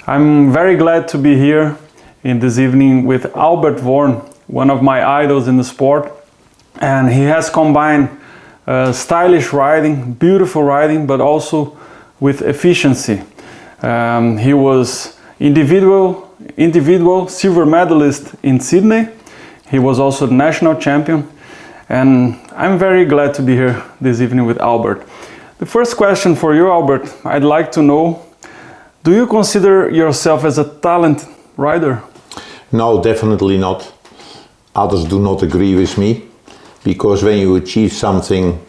I'm very glad to be here in this evening with Albert Voorn, one of my idols in the sport. And he has combined stylish riding, beautiful riding, but also with efficiency. He was individual silver medalist in Sydney. He was also the national champion. And I'm very glad to be here this evening with Albert. The first question for you, Albert, I'd like to know, do you consider yourself as a talented rider? No, definitely not. Others do not agree with me, because when you achieve something,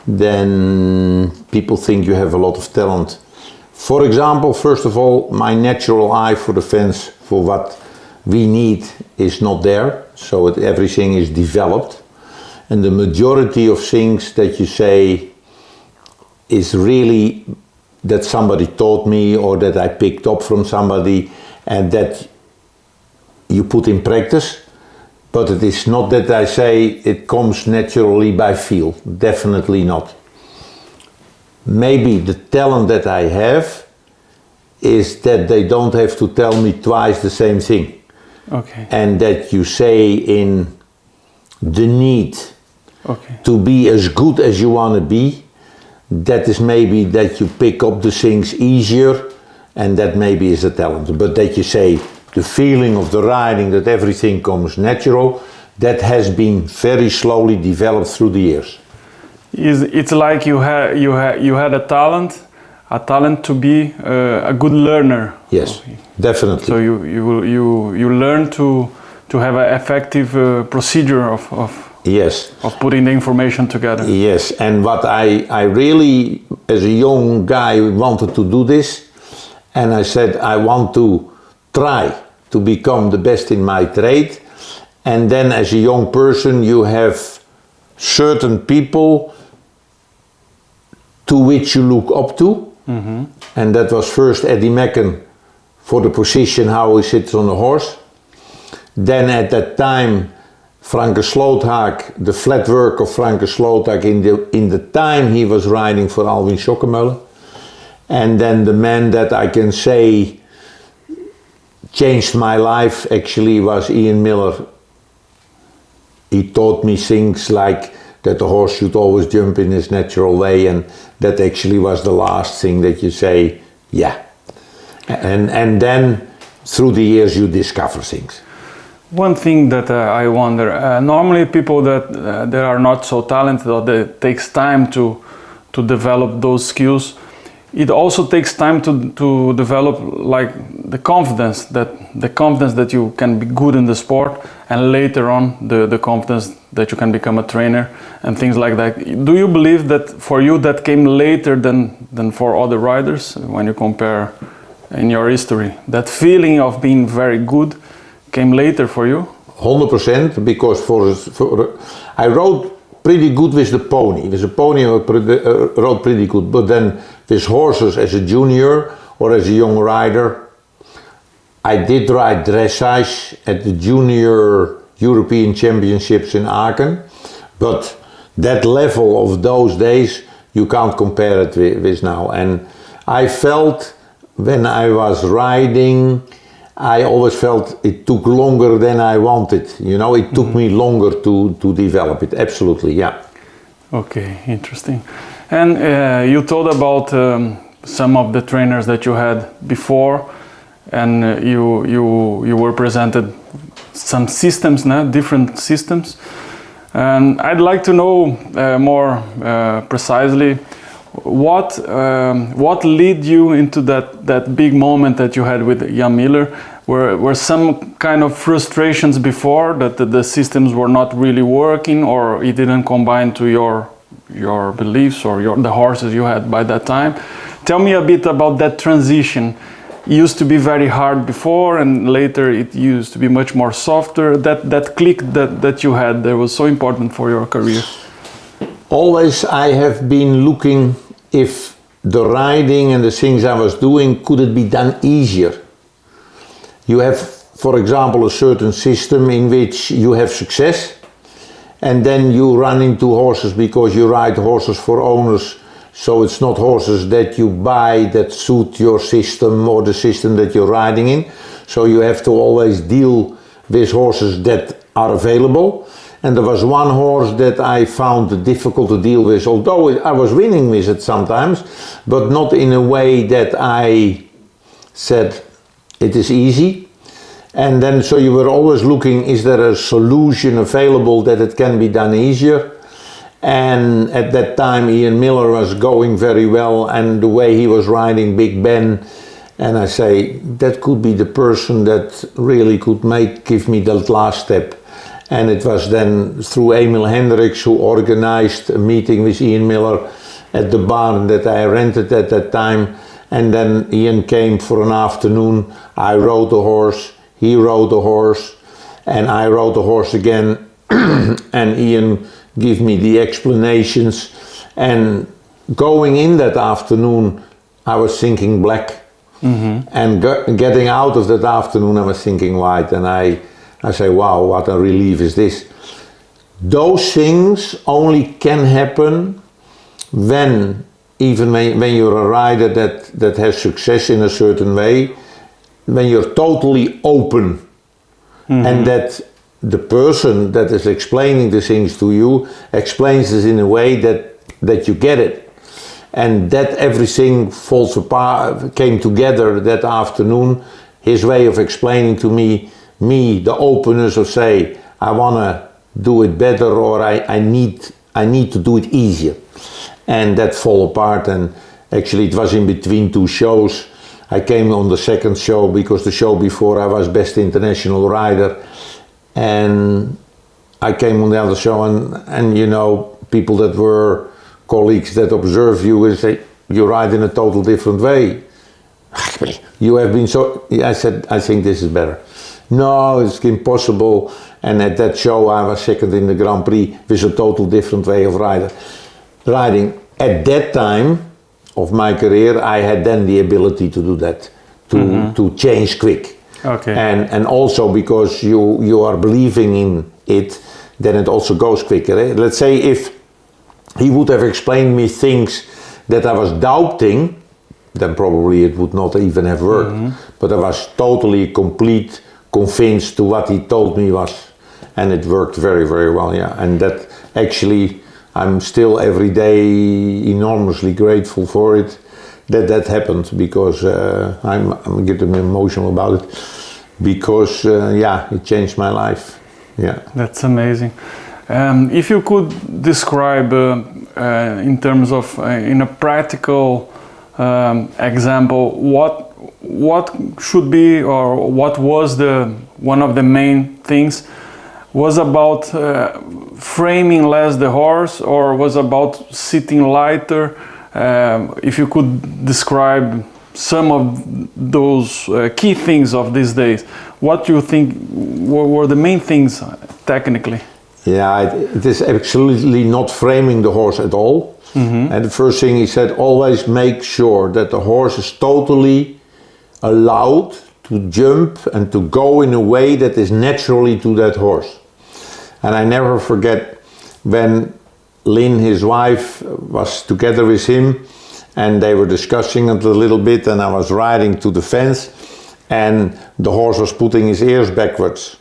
then people think you have a lot of talent. For example, first of all, my natural eye for the fence, for what we need, is not there. So everything is developed. And the majority of things that you say is really that somebody taught me or that I picked up from somebody and that you put in practice. But it is not that I say it comes naturally by feel. Definitely not. Maybe the talent that I have is that they don't have to tell me twice the same thing. Okay. And that you say in the need to be as good as you want to be, that is maybe that you pick up the things easier, and that maybe is a talent. But that you say the feeling of the riding, that everything comes natural, that has been very slowly developed through the years. It's like you had a talent to be a good learner. Yes, definitely. So you learn to have an effective procedure of yes, of putting the information together. Yes, and what I really, as a young guy, wanted to do this, and I said I want to try to become the best in my trade. And then as a young person you have certain people to which you look up to. Mm-hmm. And that was first Eddie Mecken for the position how he sits on a horse. Then at that time Franke Sloothaak, the flat work of Franke Sloothaak in the time he was riding for Alwin Schokkemöller. And then the man that I can say changed my life actually was Ian Miller. He taught me things like that the horse should always jump in his natural way, and that actually was the last thing that you say, yeah. And then through the years you discover things. One thing that I wonder, normally people that are not so talented or that it takes time to develop those skills, it also takes time to develop like the confidence that you can be good in the sport, and later on the confidence that you can become a trainer and things like that. Do you believe that for you that came later than for other riders when you compare in your history? That feeling of being very good came later for you? 100%, because I rode pretty good with the pony. With the pony I rode pretty good, but then with horses as a junior or as a young rider, I did ride dressage at the junior European Championships in Aachen, but that level of those days you can't compare it with now. And I felt when I was riding, I always felt it took longer than I wanted. You know, it took me longer to develop it. Absolutely, yeah. Okay, interesting. And you told about some of the trainers that you had before, and you were presented some systems, different systems. And I'd like to know more precisely what led you into that big moment that you had with Jan Miller? Were some kind of frustrations before that the systems were not really working, or it didn't combine to your beliefs or the horses you had by that time? Tell me a bit about that transition. It used to be very hard before, and later it used to be much more softer. That click that you had that was so important for your career. Always I have been looking if the riding and the things I was doing, could it be done easier? You have, for example, a certain system in which you have success, and then you run into horses because you ride horses for owners So it's not horses that you buy that suit your system or the system that you're riding in. So you have to always deal with horses that are available. And there was one horse that I found difficult to deal with, although I was winning with it sometimes, but not in a way that I said it is easy. And then so you were always looking, is there a solution available that it can be done easier? And at that time Ian Miller was going very well, and the way he was riding Big Ben, and I say that could be the person that really could give me that last step. And it was then through Emil Hendricks who organized a meeting with Ian Miller at the barn that I rented at that time. And then Ian came for an afternoon. I rode the horse, he rode the horse, and I rode the horse again. And Ian gave me the explanations. And going in that afternoon, I was thinking black. Mm-hmm. And getting out of that afternoon, I was thinking white. And I say, wow, what a relief is this. Those things only can happen when you're a rider that has success in a certain way, when you're totally open. Mm-hmm. And that the person that is explaining the things to you explains it in a way that you get it. And that everything falls apart, came together that afternoon. His way of explaining to me, the openness of say, I want to do it better, or I need to do it easier. And that fall apart. And actually it was in between two shows. I came on the second show because the show before I was best international rider. And I came on the other show, and you know, people that were colleagues that observe you and say, you ride in a total different way. You have been so, I said, I think this is better. No, it's impossible. And at that show I was second in the Grand Prix with a total different way of riding. At that time of my career, I had then the ability to do that, to change quick. Okay. And also because you are believing in it, then it also goes quicker. Eh? Let's say if he would have explained me things that I was doubting, then probably it would not even have worked. Mm-hmm. But I was totally convinced to what he told me was, and it worked very, very well, yeah. And that actually, I'm still every day enormously grateful for it, that happened, because I'm getting emotional about it, because it changed my life, yeah. That's amazing. If you could describe in terms of, in a practical example, what should be, or what was one of the main things, was about framing less the horse, or was about sitting lighter? If you could describe some of those key things of these days, what do you think were the main things technically? Yeah, it is absolutely not framing the horse at all. Mm-hmm. And the first thing he said, always make sure that the horse is totally allowed to jump and to go in a way that is naturally to that horse. And I never forget when Lynn, his wife, was together with him, and they were discussing it a little bit, and I was riding to the fence, and the horse was putting his ears backwards.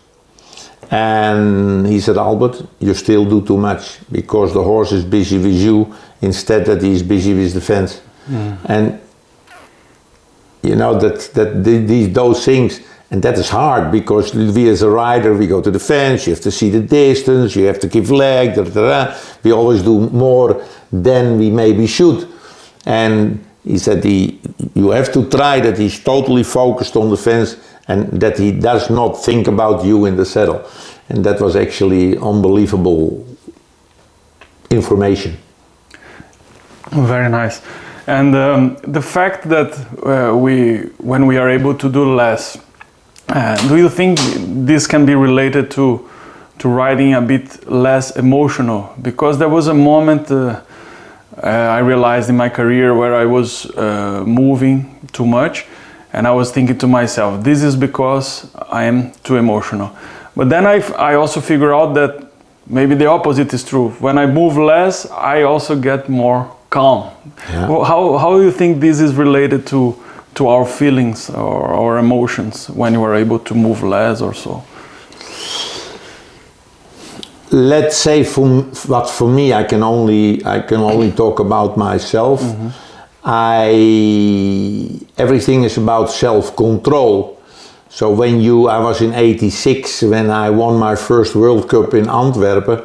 And he said, Albert, you still do too much, because the horse is busy with you instead that he's busy with the fence. Mm. And you know, those things, and that is hard, because we as a rider, we go to the fence, you have to see the distance, you have to give leg, we always do more than we maybe should. And he said, you have to try that he's totally focused on the fence, and that he does not think about you in the saddle. And that was actually unbelievable information. Very nice. And the fact that when we are able to do less, do you think this can be related to riding a bit less emotional? Because there was a moment I realized in my career where I was moving too much, and I was thinking to myself, this is because I am too emotional. But then I also figure out that maybe the opposite is true. When I move less, I also get more calm. Yeah. How do you think this is related to our feelings or our emotions when you are able to move less or so? Let's say for me, I can only talk about myself. Everything is about self-control. So I was in '86 when I won my first World Cup in Antwerpen,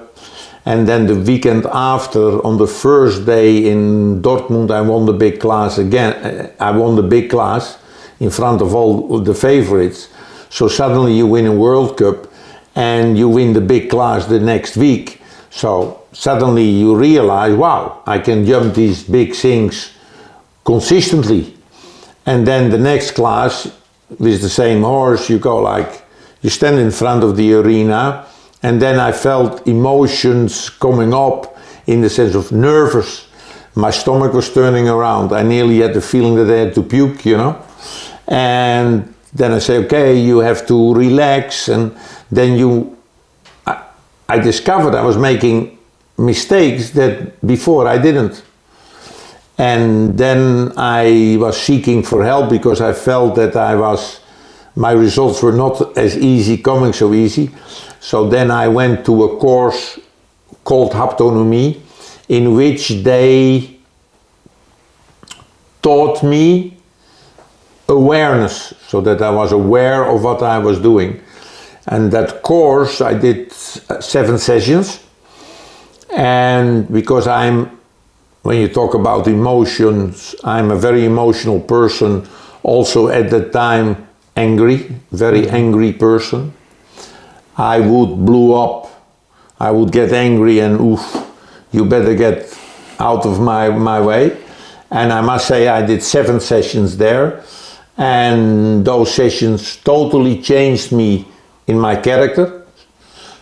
and then the weekend after, on the first day in Dortmund, I won the big class again. I won the big class in front of all the favorites. So suddenly you win a World Cup and you win the big class the next week. So suddenly you realize, wow, I can jump these big things consistently. And then the next class with the same horse, you stand in front of the arena, and then I felt emotions coming up in the sense of nervous. My stomach was turning around. I nearly had the feeling that I had to puke, And then I say, okay, you have to relax, and then I discovered I was making mistakes that before I didn't. And then I was seeking for help because I felt that my results were not as easy, coming so easy. So then I went to a course called Haptonomie, in which they taught me awareness, so that I was aware of what I was doing. And that course I did 7 sessions. And because when you talk about emotions, I'm a very emotional person, also at that time very angry person. I would blow up, I would get angry and you better get out of my way. And I must say I did 7 sessions there, and those sessions totally changed me in my character.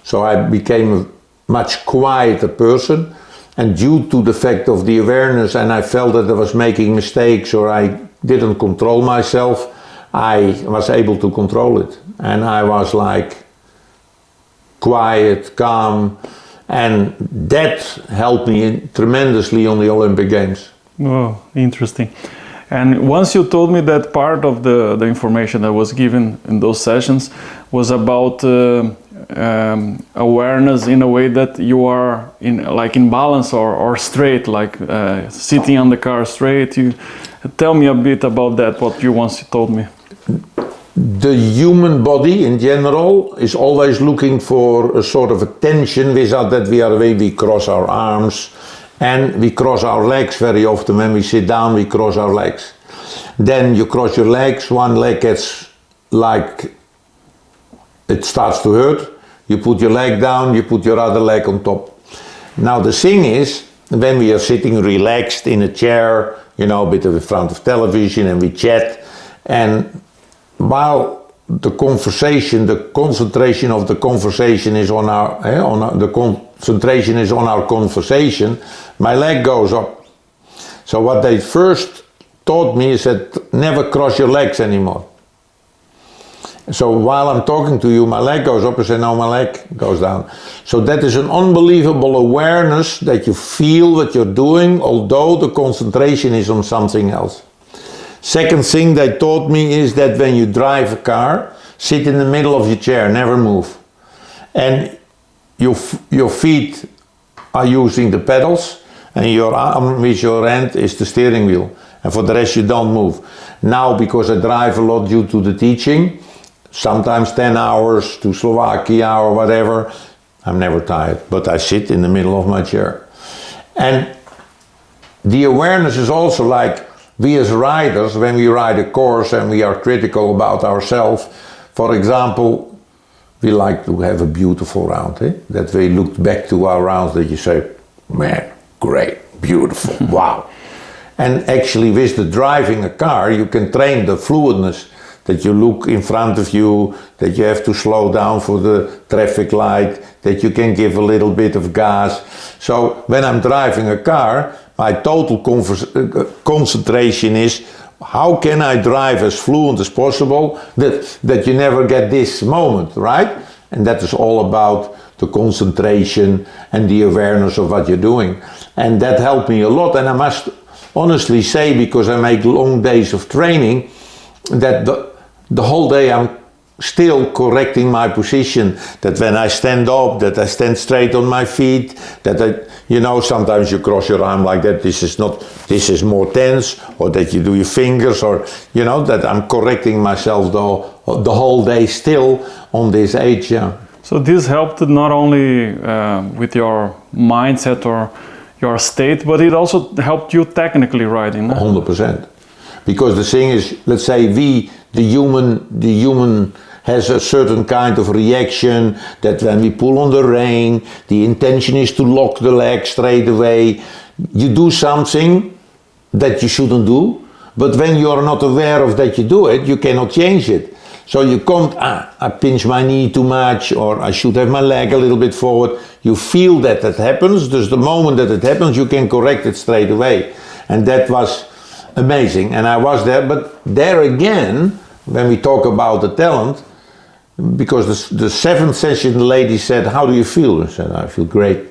So I became a much quieter person, and due to the fact of the awareness, and I felt that I was making mistakes or I didn't control myself, I was able to control it. And I was like quiet, calm, and that helped me tremendously on the Olympic Games. Oh, interesting. And once you told me that part of the information that was given in those sessions was about awareness in a way that you are in balance or straight, sitting on the car straight. You tell me a bit about that, what you once told me. The human body in general is always looking for a sort of a tension, without that we cross our arms and we cross our legs very often. When we sit down, we cross our legs. Then you cross your legs, one leg gets it starts to hurt. You put your leg down, you put your other leg on top. Now the thing is, when we are sitting relaxed in a chair, a bit in front of television, and we chat, and while the concentration of the conversation is on our conversation, my leg goes up. So what they first taught me is that never cross your legs anymore. So while I'm talking to you, my leg goes up, and say, no, my leg goes down. So that is an unbelievable awareness that you feel what you're doing, although the concentration is on something else. Second thing they taught me is that when you drive a car, sit in the middle of your chair, never move. And your feet are using the pedals, and your arm with your hand is the steering wheel. And for the rest you don't move. Now, because I drive a lot due to the teaching, sometimes 10 hours to Slovakia or whatever, I'm never tired, but I sit in the middle of my chair. And the awareness is also like, we as riders, when we ride a course and we are critical about ourselves, for example, we like to have a beautiful round, that we look back to our rounds that you say, man, great, beautiful, wow. And actually with the driving a car, you can train the fluidness, that you look in front of you, that you have to slow down for the traffic light, that you can give a little bit of gas. So when I'm driving a car, my total concentration is, how can I drive as fluent as possible, that you never get this moment, right? And that is all about the concentration and the awareness of what you're doing. And that helped me a lot. And I must honestly say, because I make long days of training, that the whole day I'm still correcting my position, that when I stand up, that I stand straight on my feet, that I, sometimes you cross your arm like that, this is more tense, or that you do your fingers, or, that I'm correcting myself the whole day still on this age, yeah. So this helped not only with your mindset or your state, but it also helped you technically riding. 100%. Because the thing is, let's say the human has a certain kind of reaction that when we pull on the rein, the intention is to lock the leg straight away. You do something that you shouldn't do, but when you are not aware of that you do it, you cannot change it. So you can't, I pinch my knee too much, or I should have my leg a little bit forward. You feel that happens, just the moment that it happens, you can correct it straight away. And that was amazing, and I was there, but there again, when we talk about the talent, because the seventh session the lady said, how do you feel? I said, I feel great.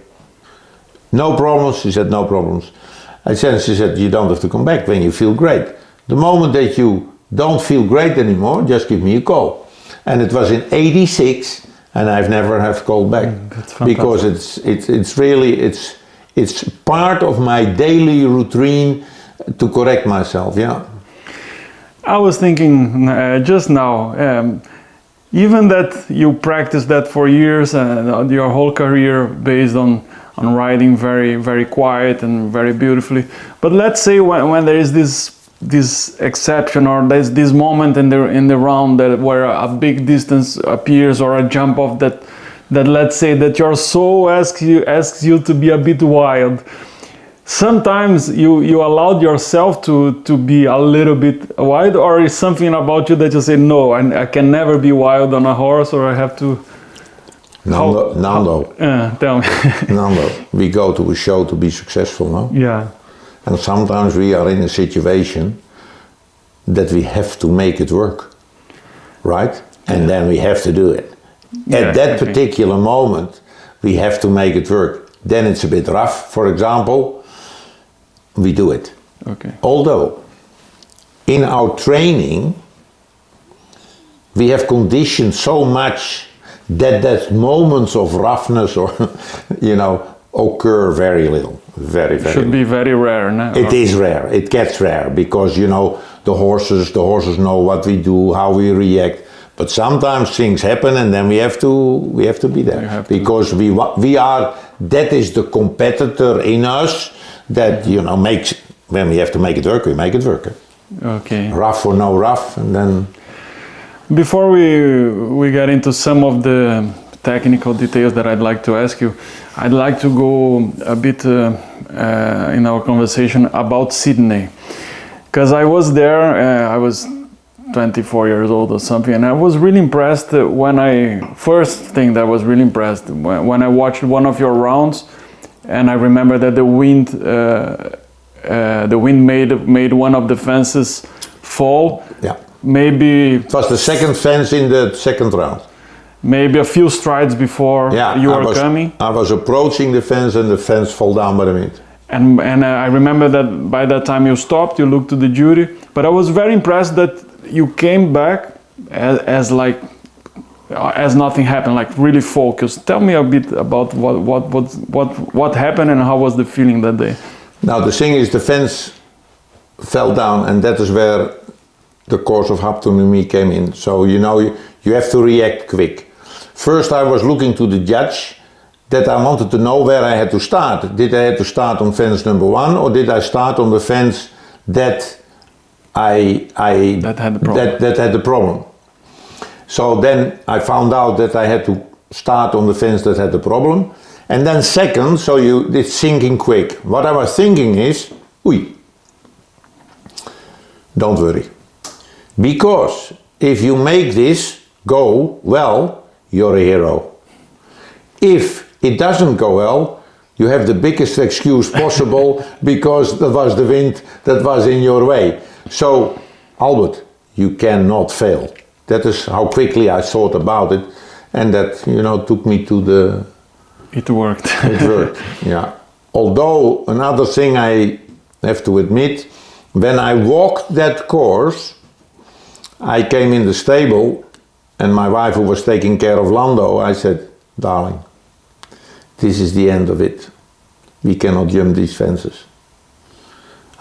No problems? She said, no problems. She said, you don't have to come back when you feel great. The moment that you don't feel great anymore, just give me a call. And it was in '86, and I've never have called back. Because it's really, it's part of my daily routine to correct myself, yeah. I was thinking just now, even that you practiced that for years and your whole career based on riding very, very quiet and very beautifully. But let's say when there is this exception, or there's this moment in the round where a big distance appears, or a jump off that let's say that your soul asks you to be a bit wild. Sometimes you allowed yourself to be a little bit wild, or is something about you that you say, no, I can never be wild on a horse, or I have to... Nando. Tell me. Nando, we go to a show to be successful, no? Yeah. And sometimes we are in a situation that we have to make it work, right? And then we have to do it. At that particular moment, we have to make it work. Then it's a bit rough, for example, we do it. Okay. Although, in our training, we have conditioned so much that moments of roughness or, occur very little. Very, very Should be very rare now. It is rare. It gets rare because, the horses know what we do, how we react. But sometimes things happen, and then we have to be there because we are. That is the competitor in us that makes, when we have to make it work, we make it work. Okay. Rough or no rough, and then. Before we get into some of the technical details that I'd like to ask you, I'd like to go a bit in our conversation about Sydney, because I was there. I was 24 years old or something, and I was really impressed when I watched one of your rounds, and I remember that the wind made one of the fences fall. Yeah. Maybe it was the second fence in the second round. Maybe a few strides before you were coming. I was approaching the fence, and the fence fell down by the wind. And I remember that by that time you stopped, you looked to the jury, but I was very impressed that you came back as nothing happened, like really focused. Tell me a bit about what happened and how was the feeling that day. Now the thing is, the fence fell down, and that is where the course of haptonomie came in. So you have to react quick. First I was looking to the judge that I wanted to know where I had to start. Did I have to start on fence number 1, or did I start on the fence that had the problem? So then I found out that I had to start on the fence that had the problem. And then second, so it's thinking quick. What I was thinking is, don't worry. Because if you make this go well, you're a hero. If it doesn't go well, you have the biggest excuse possible because that was the wind that was in your way. So, Albert, you cannot fail. That is how quickly I thought about it, and that took me to It worked. It worked, yeah. Although, another thing I have to admit, when I walked that course, I came in the stable and my wife, who was taking care of Nando, I said, darling, this is the end of it. We cannot jump these fences.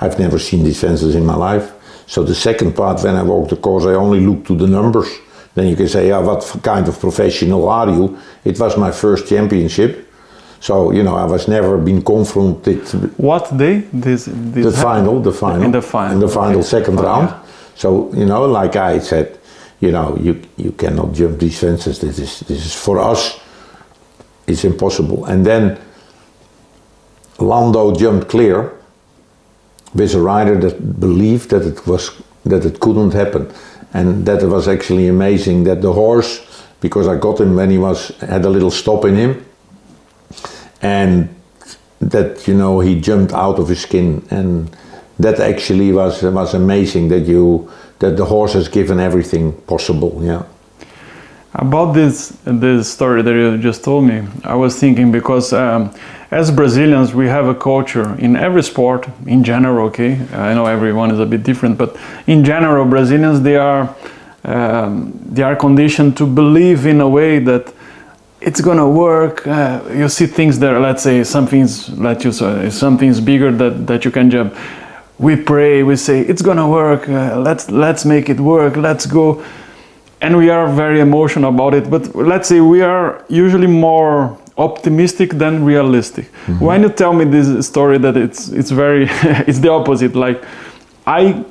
I've never seen these fences in my life. So the second part, when I walked the course, I only looked to the numbers. Then you can say, yeah, what kind of professional are you? It was my first championship. So, you know, I was never been confronted. What day? The final. In the final. In the final, second round. Yeah. So, you know, like I said, you know, you cannot jump these fences. This is for us, it's impossible. And then Nando jumped clear with a rider that believed that it couldn't happen. And that was actually amazing that the horse, because I got him when he had a little stop in him, and that, you know, he jumped out of his skin, and that actually was amazing that the horse has given everything possible. Yeah. About this story that you just told me, I was thinking, because as Brazilians we have a culture in every sport in general. Okay, I know everyone is a bit different, but in general Brazilians, they are conditioned to believe in a way that it's gonna work. You see things that, let's say, something's bigger that you can jump. We pray, we say it's gonna work. Let's make it work. Let's go. And we are very emotional about it, but let's say we are usually more optimistic than realistic. Mm-hmm. When you tell me this story that it's very it's the opposite, like I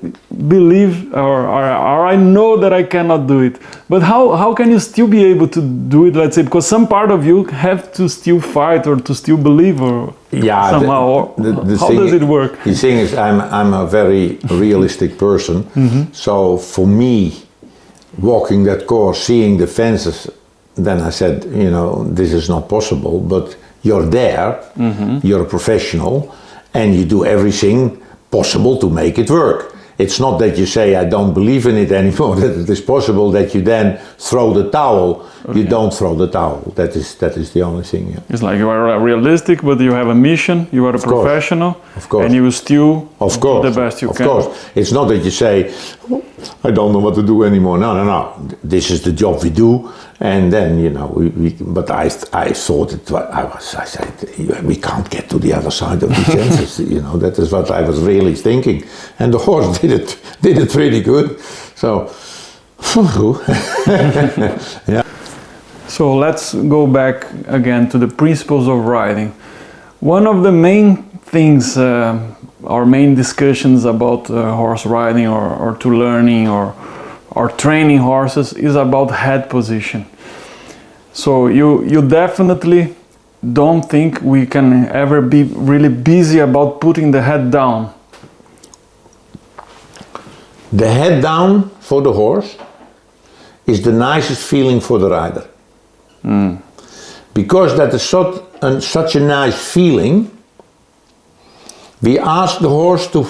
believe or I know that I cannot do it, but how can you still be able to do it, let's say, because some part of you have to still fight or to still believe, or somehow how does it work? The thing is, I'm a very realistic person. Mm-hmm. So for me, walking that course, seeing the fences, then I said, you know, this is not possible, but you're there, mm-hmm. You're a professional, and you do everything possible to make it work. It's not that you say, I don't believe in it anymore, that it is possible, that you then throw the towel. Okay. You don't throw the towel. That is the only thing. Yeah. It's like you are realistic, but you have a mission, you are a professional, of course. And you still do the best you can. Of course. It's not that you say, I don't know what to do anymore. No. This is the job we do. And then, you know, but I thought I said, we can't get to the other side of the fences. You know, that is what I was really thinking. And the horse did it really good. So, yeah. So let's go back again to the principles of riding. One of the main things, our main discussions about horse riding or to learning or training horses is about head position. So you definitely don't think we can ever be really busy about putting the head down. The head down for the horse is the nicest feeling for the rider. Mm. Because that is such a nice feeling, we ask the horse to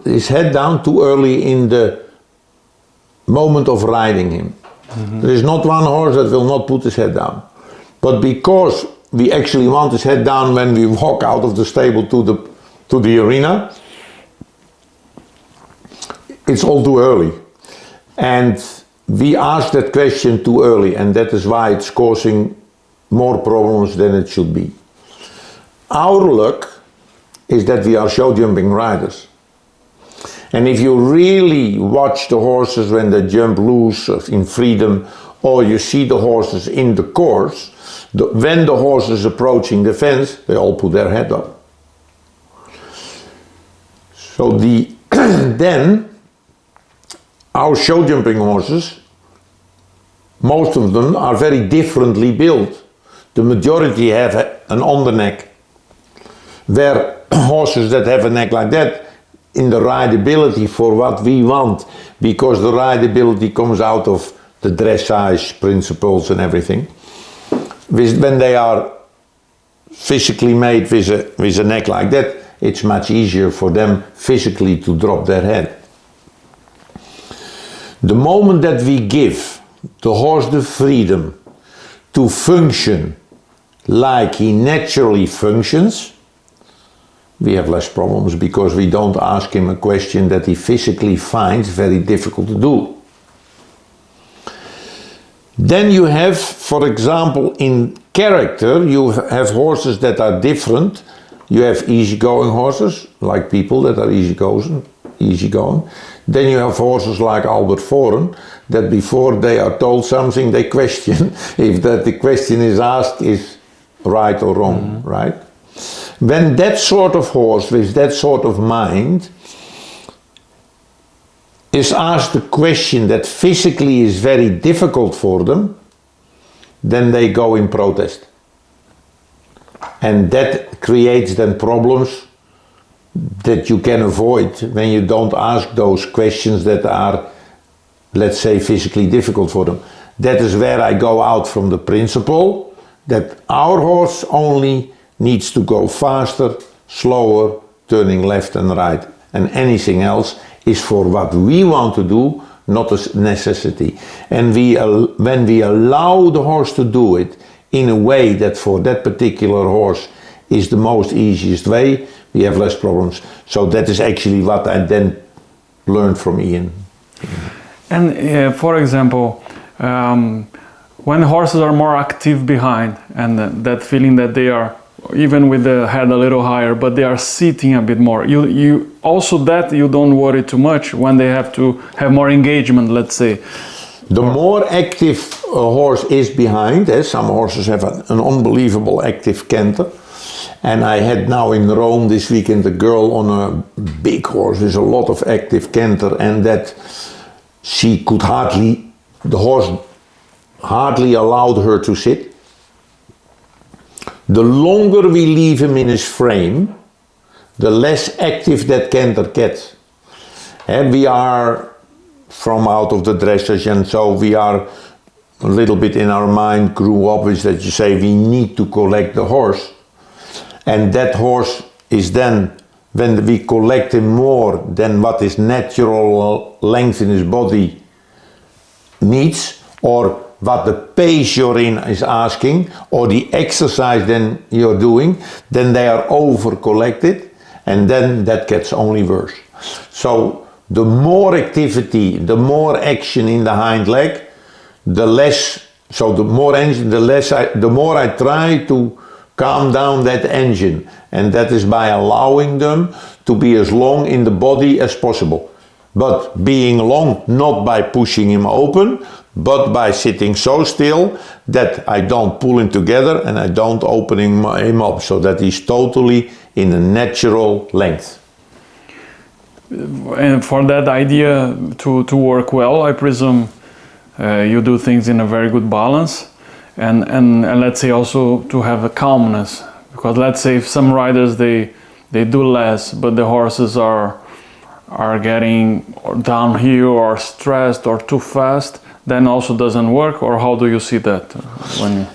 his head down too early in the moment of riding him. Mm-hmm. There is not one horse that will not put his head down. But because we actually want his head down when we walk out of the stable to the arena, it's all too early. And we ask that question too early, and that is why it's causing more problems than it should be. Our luck is that we are show jumping riders. And if you really watch the horses when they jump loose in freedom, or you see the horses in the course, when the horse is approaching the fence, they all put their head up. So then our show jumping horses, most of them are very differently built. The majority have an underneck, where horses that have a neck like that, in the rideability for what we want, because the rideability comes out of the dressage principles and everything. When they are physically made with a neck like that, it's much easier for them physically to drop their head. The moment that we give the horse the freedom to function like he naturally functions, we have less problems because we don't ask him a question that he physically finds very difficult to do. Then you have, for example, in character, you have horses that are different. You have easygoing horses, like people that are easygoing. Then you have horses like Albert Voorn, that before they are told something, they question if that the question is asked is right or wrong, right? When that sort of horse with that sort of mind is asked a question that physically is very difficult for them, then they go in protest. And that creates then problems that you can avoid when you don't ask those questions that are, let's say, physically difficult for them. That is where I go out from the principle that our horse only needs to go faster, slower, turning left and right. And anything else is for what we want to do, not a necessity. And when we allow the horse to do it in a way that for that particular horse is the most easiest way, we have less problems. So that is actually what I then learned from Ian. And for example, when horses are more active behind, and that feeling that they are, even with the head a little higher, but they are sitting a bit more, you also that you don't worry too much when they have to have more engagement, let's say. The more active a horse is behind, some horses have an unbelievable active canter. And I had now in Rome this weekend a girl on a big horse with a lot of active canter, and that she could the horse hardly allowed her to sit. The longer we leave him in his frame, the less active that canter gets. And we are from out of the dressage, and so we are a little bit in our mind grew up with that you say we need to collect the horse. And that horse is then, when we collect him more than what his natural length in his body needs, or what the pace you're in is asking, or the exercise then you're doing, then they are over collected, and then that gets only worse. So the more activity, the more action in the hind leg, the less, so the more engine, the more I try to calm down that engine, and that is by allowing them to be as long in the body as possible. But being long, not by pushing him open, but by sitting so still that I don't pull him together and I don't open him up, so that he's totally in a natural length. And for that idea to work well, I presume you do things in a very good balance. And let's say also to have a calmness, because let's say if some riders they do less, but the horses are getting downhill or stressed or too fast, then also doesn't work. Or how do you see that when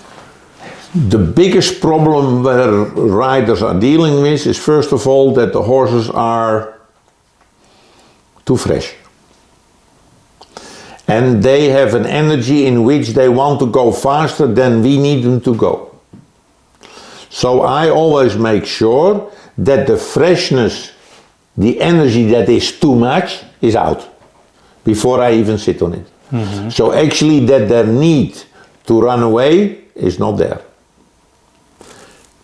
The biggest problem where riders are dealing with is first of all that the horses are too fresh. And they have an energy in which they want to go faster than we need them to go. So I always make sure that the freshness, the energy that is too much is out before I even sit on it. Mm-hmm. So actually that their need to run away is not there.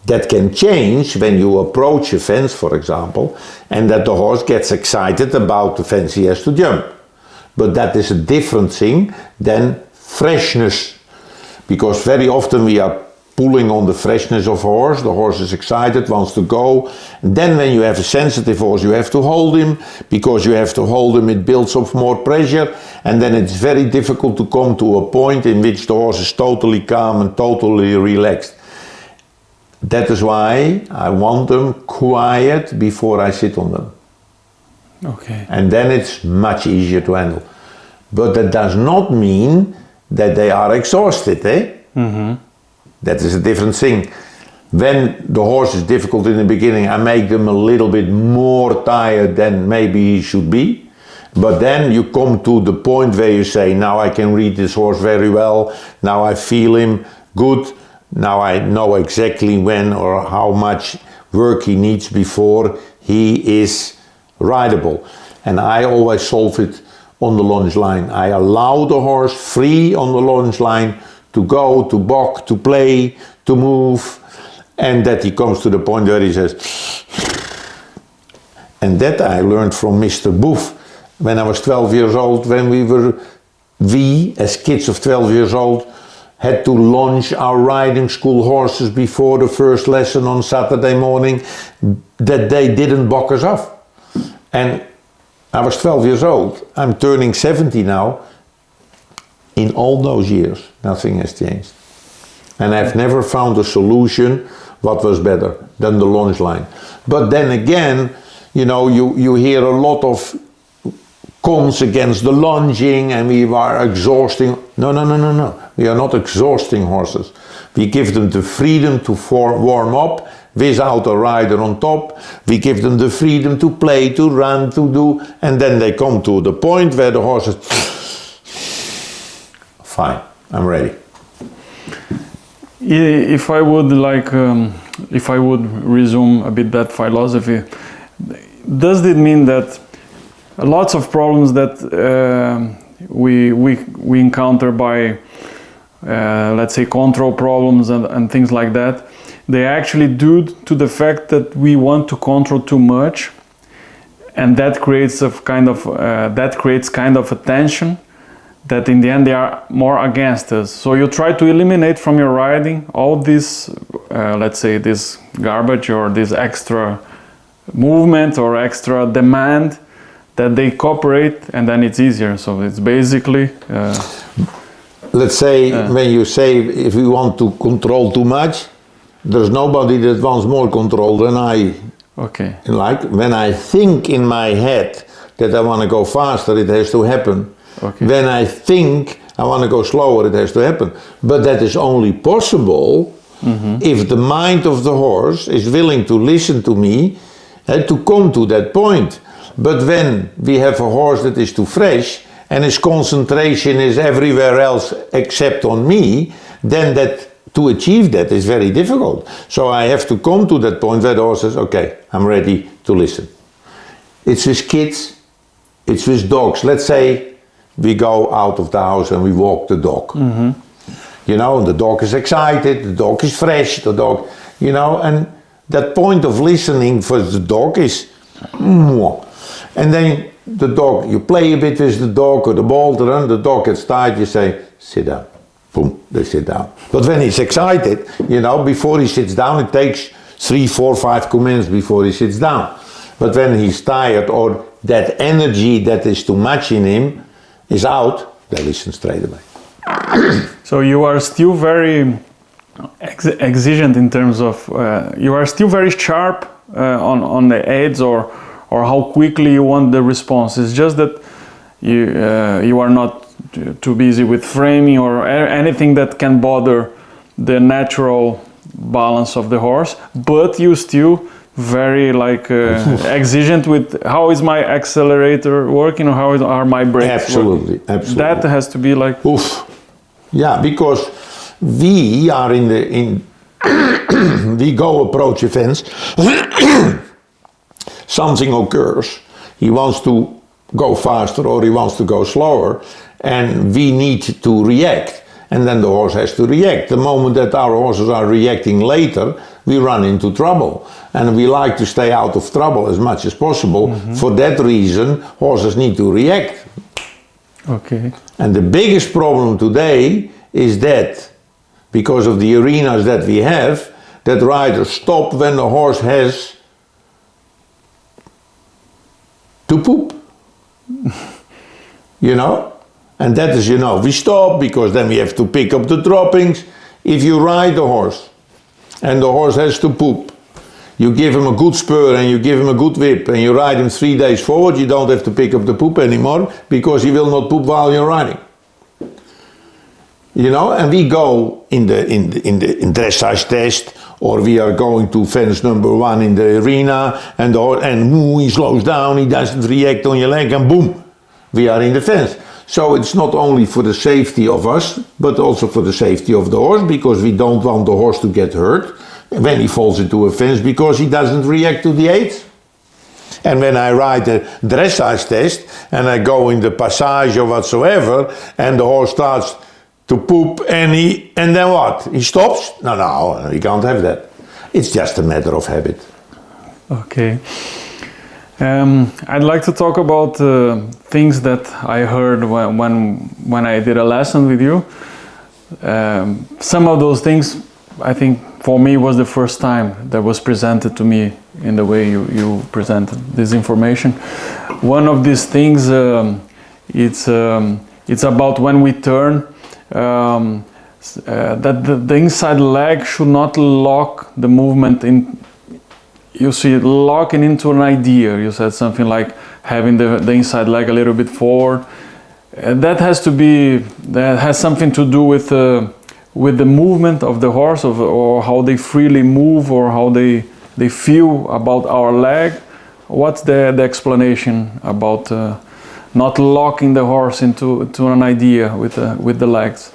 That can change when you approach a fence, for example, and that the horse gets excited about the fence he has to jump. But that is a different thing than freshness, because very often we are pulling on the freshness of a horse. The horse is excited, wants to go. And then when you have a sensitive horse, you have to hold him. Because you have to hold him, it builds up more pressure, and then it's very difficult to come to a point in which the horse is totally calm and totally relaxed. That is why I want them quiet before I sit on them. Okay. And then it's much easier to handle. But that does not mean that they are exhausted, eh? Mm-hmm. That is a different thing. When the horse is difficult in the beginning, I make them a little bit more tired than maybe he should be. But then you come to the point where you say, now I can read this horse very well, now I feel him good, Now I know exactly when or how much work he needs before he is rideable. And I always solve it on the lunge line. I allow the horse free on the lunge line to go, to balk, to play, to move, and that he comes to the point where he says, and that I learned from Mr. Booth when I was 12 years old, when we as kids of 12 years old had to launch our riding school horses before the first lesson on Saturday morning, that they didn't buck us off. And I was 12 years old, I'm turning 70 now. In all those years, nothing has changed. And I've never found a solution what was better than the launch line. But then again, you know, you hear a lot of cons against the lunging and we are exhausting. No. We are not exhausting horses. We give them the freedom to warm up without a rider on top. We give them the freedom to play, to run, to do, and then they come to the point where the horse is, fine, I'm ready. If I would if I would resume a bit that philosophy, does it mean that lots of problems that we encounter by let's say control problems and things like that, they actually due to the fact that we want to control too much, and that creates kind of a tension that in the end they are more against us. So you try to eliminate from your riding all this, let's say this garbage or this extra movement or extra demand, that they cooperate, and then it's easier. So it's basically let's say when you say if we want to control too much, there's nobody that wants more control than I. Okay. Like when I think in my head that I want to go faster, it has to happen. Okay. When I think I want to go slower, it has to happen. But that is only possible if the mind of the horse is willing to listen to me and to come to that point. But when we have a horse that is too fresh and his concentration is everywhere else except on me, then that to achieve that is very difficult. So I have to come to that point where the horse says, okay, I'm ready to listen. It's with kids, it's with dogs. Let's say we go out of the house and we walk the dog. You know, the dog is excited, the dog is fresh, the dog, you know, and that point of listening for the dog is, and then the dog, you play a bit with the dog or the ball to run, the dog gets tired, you say, sit down. Boom, they sit down. But when he's excited, you know, before he sits down, it takes 3, 4, 5 commands before he sits down. But when he's tired or that energy that is too much in him is out, they listen straight away. So you are still very exigent in terms of, you are still very sharp on the aids or how quickly you want the response. It's just that you are not too busy with framing or anything that can bother the natural balance of the horse, but you still very exigent with how is my accelerator working or how are my brakes Absolutely. That has to be like oof. Yeah, because we are we go approach events, something occurs, he wants to go faster or he wants to go slower, and we need to react, and then the horse has to react. The moment that our horses are reacting later, we run into trouble, and we like to stay out of trouble as much as possible. For that reason, horses need to react. Okay. And the biggest problem today is that, because of the arenas that we have, that riders stop when the horse has to poop. You know? And that is, you know, we stop because then we have to pick up the droppings. If you ride the horse and the horse has to poop, you give him a good spur and you give him a good whip and you ride him 3 days forward, you don't have to pick up the poop anymore because he will not poop while you're riding. You know, and we go in dressage test, or we are going to fence number 1 in the arena, and he slows down, he doesn't react on your leg, and boom, we are in the fence. So it's not only for the safety of us, but also for the safety of the horse, because we don't want the horse to get hurt when he falls into a fence because he doesn't react to the aids. And when I ride a dressage test and I go in the passage or whatsoever and the horse starts to poop and then what? He stops? No, you can't have that. It's just a matter of habit. Okay. I'd like to talk about things that I heard when I did a lesson with you. Some of those things, I think, for me was the first time that was presented to me in the way you presented this information. One of these things, it's about when we turn, that the inside leg should not lock the movement in. You see it locking into an idea. You said something like having the inside leg a little bit forward. That has something to do with the movement of the horse, or how they freely move, or how they feel about our leg. What's the explanation about not locking the horse into an idea with the legs?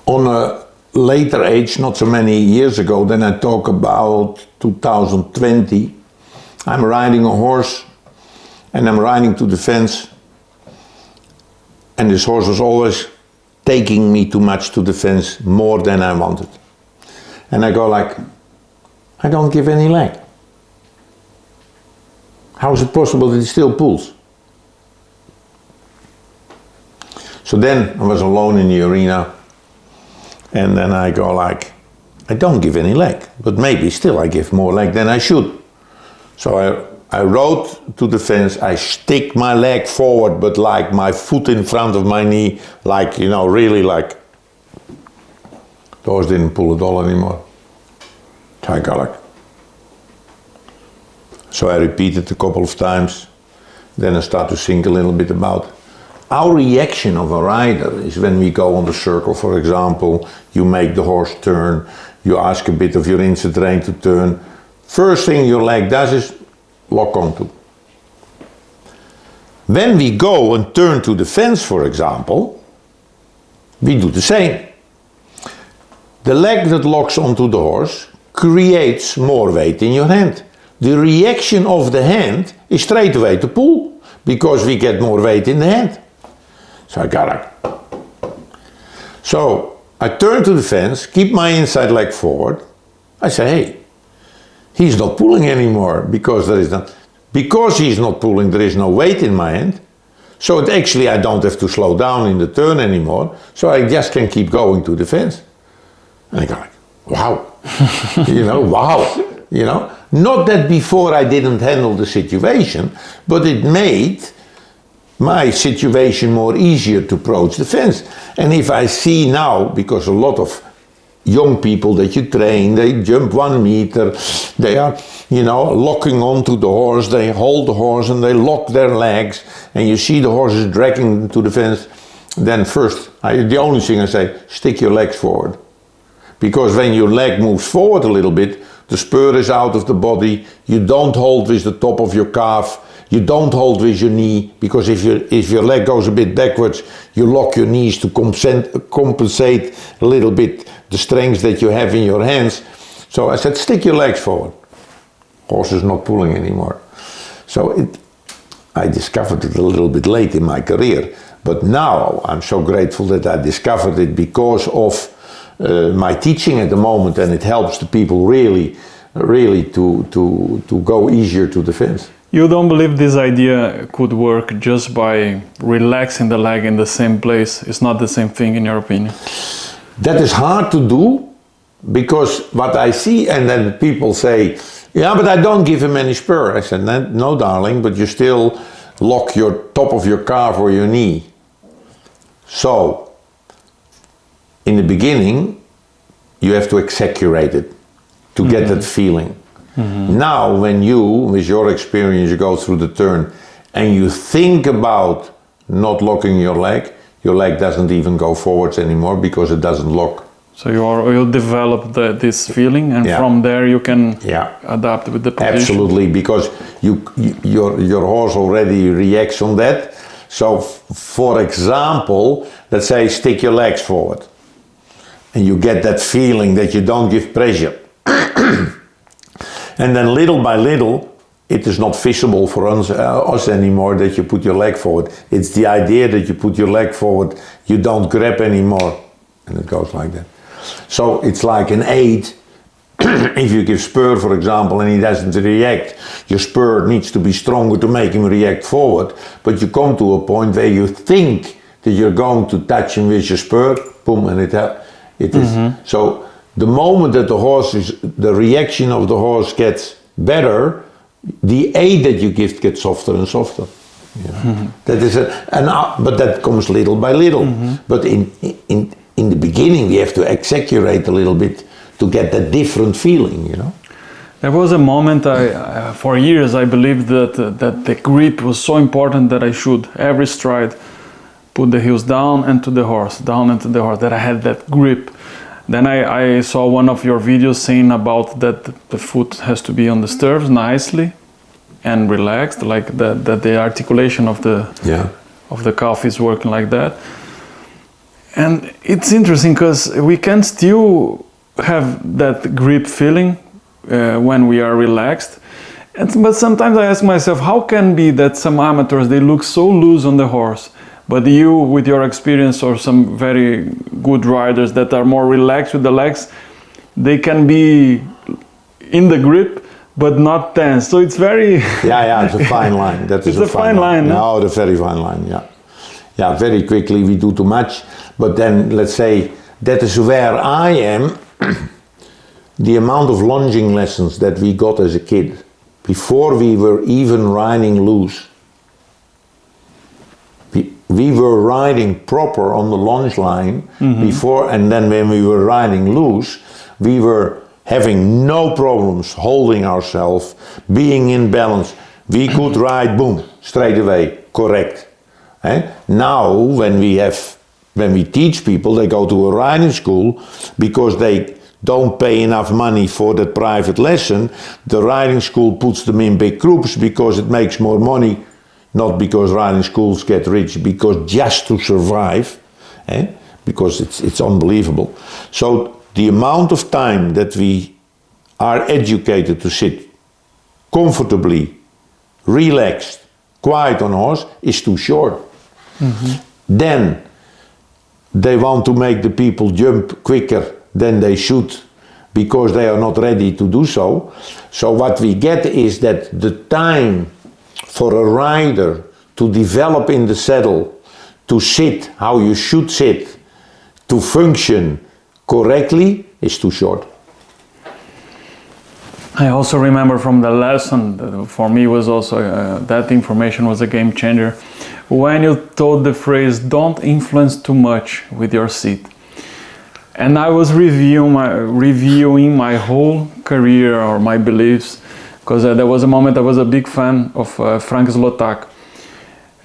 On a later age, not so many years ago, then I talk about 2020, I'm riding a horse and I'm riding to the fence, and this horse was always taking me too much to the fence, more than I wanted. And I go like, I don't give any leg. How is it possible that he still pulls? So then I was alone in the arena, and then I go like, I don't give any leg, but maybe still I give more leg than I should. So I rode to the fence, I stick my leg forward, but like my foot in front of my knee, like, you know, really like, the horse didn't pull at all anymore. So I go like, so I repeated a couple of times, then I start to think a little bit about our reaction of a rider is when we go on the circle, for example, you make the horse turn, you ask a bit of your inside rein to turn. First thing your leg does is lock onto. When we go and turn to the fence, for example, we do the same. The leg that locks onto the horse creates more weight in your hand. The reaction of the hand is straight away to pull, because we get more weight in the hand. So I got like, so I turn to the fence, keep my inside leg forward. I say, hey, he's not pulling anymore, because he's not pulling, there is no weight in my hand. So actually I don't have to slow down in the turn anymore. So I just can keep going to the fence. And I go like, wow, wow. Not that before I didn't handle the situation, but it made my situation more easier to approach the fence. And if I see now, because a lot of young people that you train, they jump 1 meter, they are, locking onto the horse, they hold the horse and they lock their legs, and you see the horses dragging to the fence, then first, the only thing I say, stick your legs forward. Because when your leg moves forward a little bit, the spur is out of the body, you don't hold with the top of your calf, you don't hold with your knee, because if your leg goes a bit backwards, you lock your knees to compensate a little bit the strength that you have in your hands. So I said, stick your legs forward. Horse is not pulling anymore. So I discovered it a little bit late in my career, but now I'm so grateful that I discovered it because of my teaching at the moment, and it helps the people really to go easier to the fence. You don't believe this idea could work just by relaxing the leg in the same place? It's not the same thing, in your opinion? That is hard to do, because what I see, and then people say, yeah, but I don't give him any spur. I said, no, darling, but you still lock your top of your calf or your knee. So, in the beginning, you have to exaggerate it to get that feeling. Mm-hmm. Now, when you, with your experience, you go through the turn and you think about not locking your leg doesn't even go forwards anymore, because it doesn't lock. So you develop this feeling, and from there you can adapt with the position. Absolutely, because your horse already reacts on that. So, for example, let's say stick your legs forward, and you get that feeling that you don't give pressure. And then little by little, it is not visible for us anymore that you put your leg forward. It's the idea that you put your leg forward, you don't grab anymore, and it goes like that. So it's like an aid. If you give spur, for example, and he doesn't react, your spur needs to be stronger to make him react forward. But you come to a point where you think that you're going to touch him with your spur, boom, and it is. So the moment that the reaction of the horse gets better, the aid that you give gets softer and softer. That is but that comes little by little. But in the beginning, we have to exaggerate a little bit to get that different feeling, you know. There was a moment, for years, I believed that the grip was so important that I should, every stride, put the heels down and to the horse, that I had that grip. Then I saw one of your videos saying about that the foot has to be on the stirrups nicely and relaxed, like that the articulation of the calf is working like that. And it's interesting because we can still have that grip feeling when we are relaxed. But sometimes I ask myself, how can it be that some amateurs, they look so loose on the horse, but you, with your experience, or some very good riders that are more relaxed with the legs, they can be in the grip, but not tense. So it's very... it's a fine line. That is a fine line. No, the very fine line, Yeah, very quickly we do too much. But then, let's say, that is where I am. The amount of lunging lessons that we got as a kid, before we were even riding loose. We were riding proper on the lunge line before, and then when we were riding loose, we were having no problems holding ourselves, being in balance. We could ride, boom, straight away, correct. Now, when we teach people, they go to a riding school because they don't pay enough money for that private lesson. The riding school puts them in big groups because it makes more money. Not because riding schools get rich, because just to survive, because it's unbelievable. So the amount of time that we are educated to sit comfortably, relaxed, quiet on a horse is too short. Then they want to make the people jump quicker than they should because they are not ready to do so. So what we get is that the time for a rider to develop in the saddle, to sit how you should sit, to function correctly, is too short. I also remember from the lesson, for me was also, that information was a game changer, when you told the phrase, don't influence too much with your seat. And I was reviewing my whole career or my beliefs, because there was a moment I was a big fan of Frank Zlotak,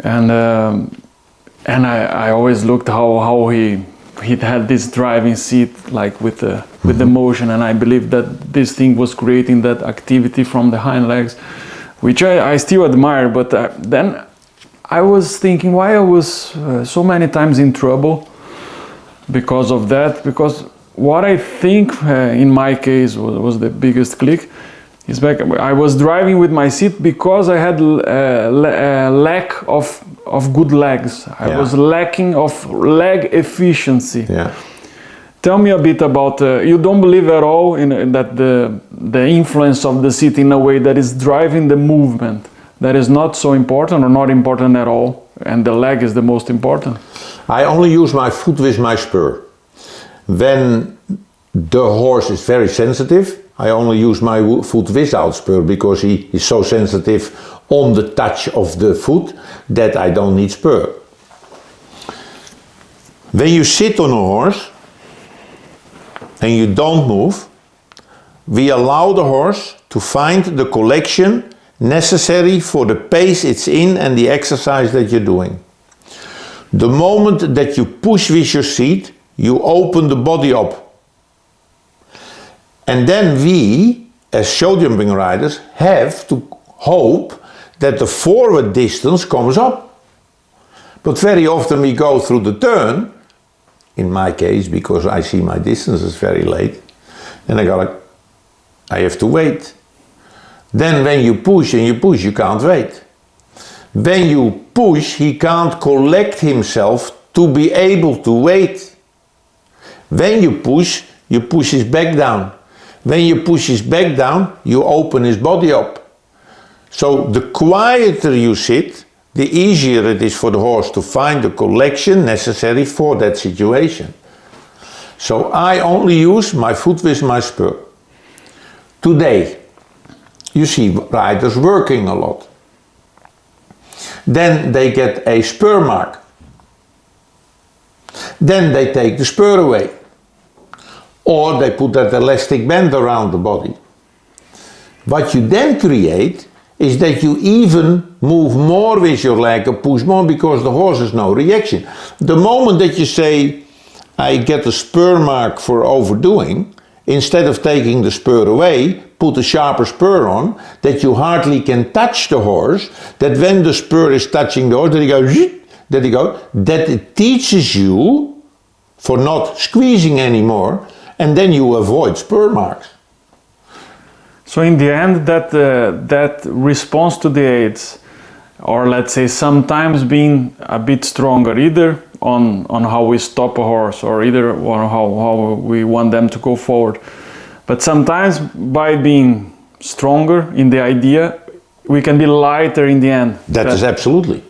and I always looked how he had this driving seat, like with the motion, and I believed that this thing was creating that activity from the hind legs, which I still admire. But then I was thinking why I was so many times in trouble because of that. Because what I think in my case was the biggest click is back. I was driving with my seat because I had a lack of good legs. I was lacking of leg efficiency. Tell me a bit about, you don't believe at all in that the influence of the seat in a way that is driving the movement, that is not so important or not important at all, and the leg is the most important? I only use my foot with my spur. When the horse is very sensitive, I only use my foot without spur because he is so sensitive on the touch of the foot that I don't need spur. When you sit on a horse and you don't move, we allow the horse to find the collection necessary for the pace it's in and the exercise that you're doing. The moment that you push with your seat, you open the body up And then we, as show jumping riders, have to hope that the forward distance comes up. But very often we go through the turn, in my case, because I see my distance is very late, and I have to wait. Then when you push and you push, you can't wait. When you push, he can't collect himself to be able to wait. When you push his back down. When you push his back down, you open his body up. So the quieter you sit, the easier it is for the horse to find the collection necessary for that situation. So I only use my foot with my spur. Today, you see riders working a lot. Then they get a spur mark. Then they take the spur away. Or they put that elastic band around the body. What you then create is that you even move more with your leg or push more because the horse has no reaction. The moment that you say, I get a spur mark for overdoing, instead of taking the spur away, put a sharper spur on, that you hardly can touch the horse, that when the spur is touching the horse, that it teaches you for not squeezing anymore, and then you avoid spur marks. So in the end, that response to the aids, or let's say sometimes being a bit stronger, either on how we stop a horse or either on how we want them to go forward, but sometimes by being stronger in the idea, we can be lighter in the end. That is absolutely.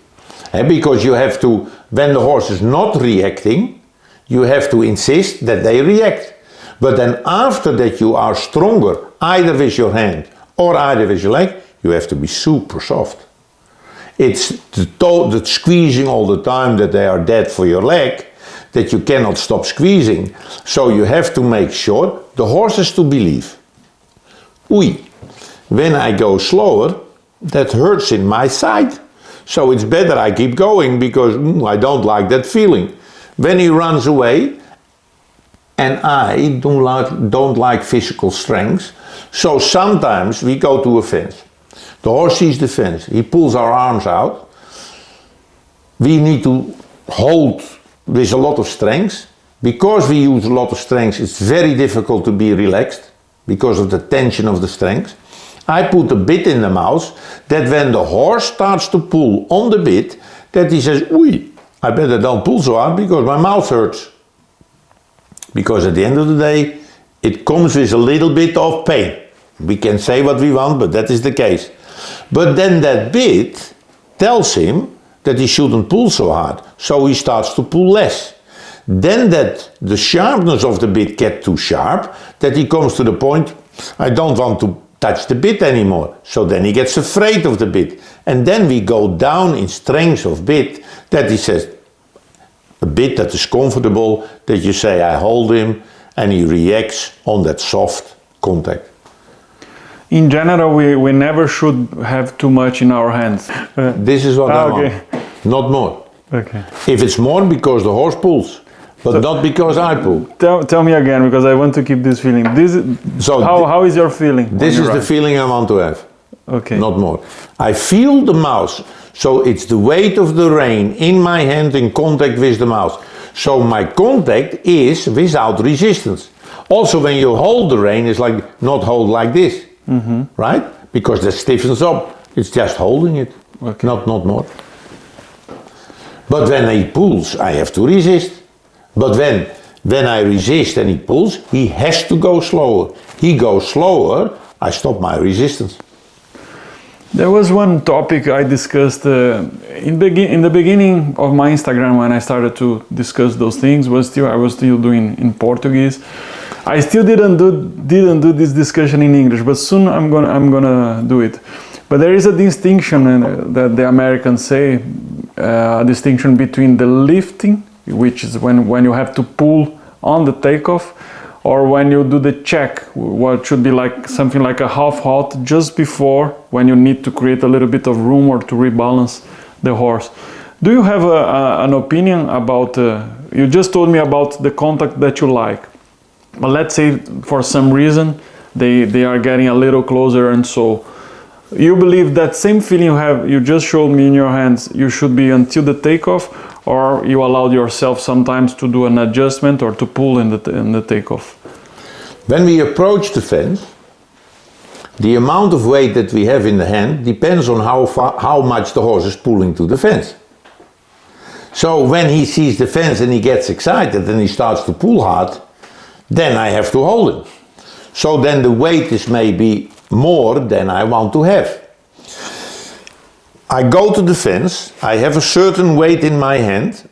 Because you have to, when the horse is not reacting, you have to insist that they react. But then after that you are stronger, either with your hand or either with your leg, you have to be super soft. It's the squeezing all the time that they are dead for your leg, that you cannot stop squeezing. So you have to make sure the horse has to believe. When I go slower, that hurts in my side. So it's better I keep going because I don't like that feeling. When he runs away, and I don't like physical strength, so sometimes we go to a fence. The horse sees the fence, he pulls our arms out. We need to hold with a lot of strength. Because we use a lot of strength, it's very difficult to be relaxed because of the tension of the strength. I put a bit in the mouth that when the horse starts to pull on the bit, that he says, I better don't pull so hard because my mouth hurts. Because at the end of the day, it comes with a little bit of pain. We can say what we want, but that is the case. But then that bit tells him that he shouldn't pull so hard, so he starts to pull less. Then that the sharpness of the bit gets too sharp, that he comes to the point, I don't want to touch the bit anymore. So then he gets afraid of the bit. And then we go down in strength of bit, that he says, a bit that is comfortable, that you say I hold him and he reacts on that soft contact. In general, we never should have too much in our hands. This is what I want, not more. Okay. If it's more, because the horse pulls, but not because I pull. Tell me again, because I want to keep this feeling. How is your feeling? This is the feeling I want to have. Okay. Not more. I feel the mouse. So it's the weight of the rein in my hand in contact with the mouse. So my contact is without resistance. Also when you hold the rein, it's like not hold like this, right? Because that stiffens up. It's just holding it, not more. But when he pulls, I have to resist. But when I resist and he pulls, he has to go slower. He goes slower, I stop my resistance. There was one topic I discussed in the beginning of my Instagram when I started to discuss those things. I was still doing in Portuguese. I still didn't do this discussion in English, but soon I'm gonna do it. But there is a distinction that the Americans say, a distinction between the lifting, which is when you have to pull on the takeoff, or when you do the check, what should be like something like a half halt just before, when you need to create a little bit of room or to rebalance the horse. Do you have an opinion about, you just told me about the contact that you like. but let's say for some reason they are getting a little closer, and so you believe that same feeling you just showed me in your hands, you should be until the takeoff, or you allowed yourself sometimes to do an adjustment or to pull in the takeoff? When we approach the fence, the amount of weight that we have in the hand depends on how much the horse is pulling to the fence. So when he sees the fence and he gets excited and he starts to pull hard, then I have to hold him. So then the weight is maybe more than I want to have. I go to the fence, I have a certain weight in my hand.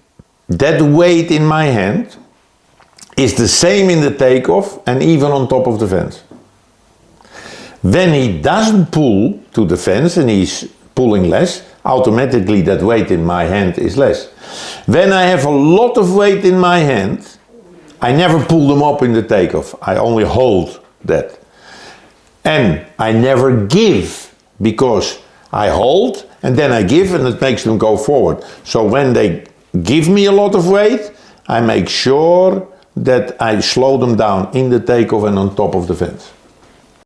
That weight in my hand is the same in the takeoff and even on top of the fence. When he doesn't pull to the fence and he's pulling less, automatically that weight in my hand is less. When I have a lot of weight in my hand, I never pull them up in the takeoff. I only hold that. And I never give, because I hold and then I give, and it makes them go forward. So when they give me a lot of weight, I make sure that I slow them down in the takeoff and on top of the fence.